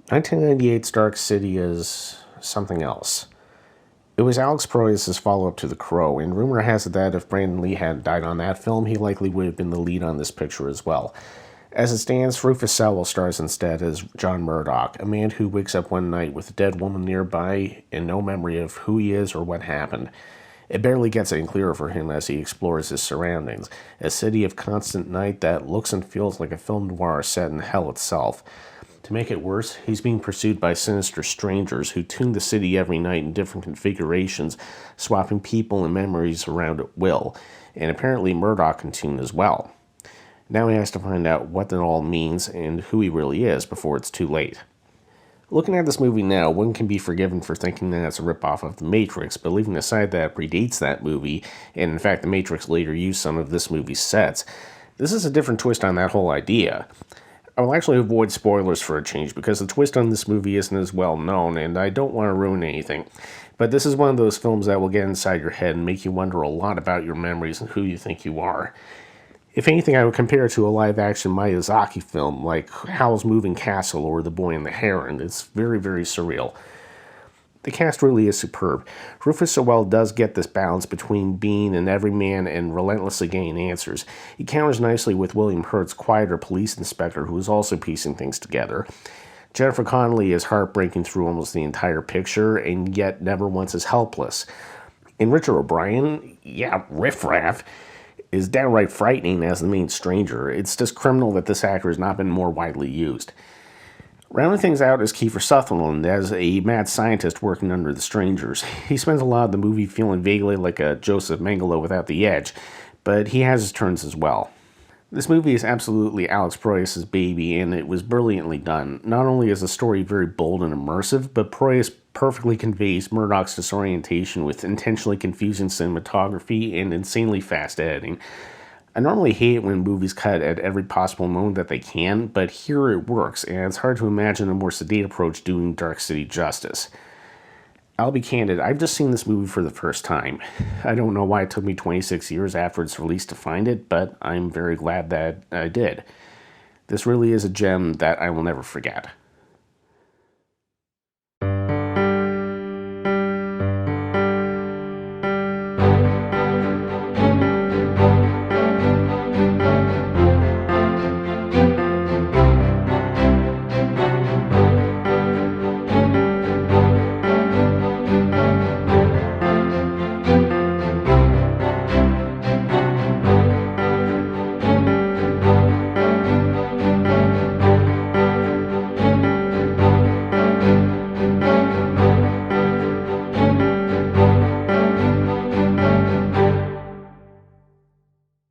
1998's Dark City is something else. It was Alex Proyas' follow-up to The Crow, and rumor has it that if Brandon Lee hadn't died on that film, he likely would have been the lead on this picture as well. As it stands, Rufus Sewell stars instead as John Murdoch, a man who wakes up one night with a dead woman nearby and no memory of who he is or what happened. It barely gets any clearer for him as he explores his surroundings, a city of constant night that looks and feels like a film noir set in hell itself. To make it worse, he's being pursued by sinister strangers who tune the city every night in different configurations, swapping people and memories around at will, and apparently Murdoch can tune as well. Now he has to find out what that all means and who he really is before it's too late. Looking at this movie now, one can be forgiven for thinking that it's a ripoff of The Matrix, but leaving aside that it predates that movie, and in fact The Matrix later used some of this movie's sets, this is a different twist on that whole idea. I will actually avoid spoilers for a change because the twist on this movie isn't as well known and I don't want to ruin anything. But this is one of those films that will get inside your head and make you wonder a lot about your memories and who you think you are. If anything, I would compare it to a live-action Miyazaki film like Howl's Moving Castle or The Boy and the Heron. It's very, very surreal. The cast really is superb. Rufus Sewell does get this balance between being an everyman and relentlessly getting answers. He counters nicely with William Hurt's quieter police inspector who is also piecing things together. Jennifer Connelly is heartbreaking through almost the entire picture and yet never once is helpless. And Richard O'Brien, riffraff, is downright frightening as the main stranger. It's just criminal that this actor has not been more widely used. Rounding things out is Kiefer Sutherland as a mad scientist working under the strangers. He spends a lot of the movie feeling vaguely like a Joseph Mengele without the edge, but he has his turns as well. This movie is absolutely Alex Proyas' baby, and it was brilliantly done. Not only is the story very bold and immersive, but Proyas perfectly conveys Murdoch's disorientation with intentionally confusing cinematography and insanely fast editing. I normally hate it when movies cut at every possible moment that they can, but here it works, and it's hard to imagine a more sedate approach doing Dark City justice. I'll be candid, I've just seen this movie for the first time. I don't know why it took me 26 years after its release to find it, but I'm very glad that I did. This really is a gem that I will never forget.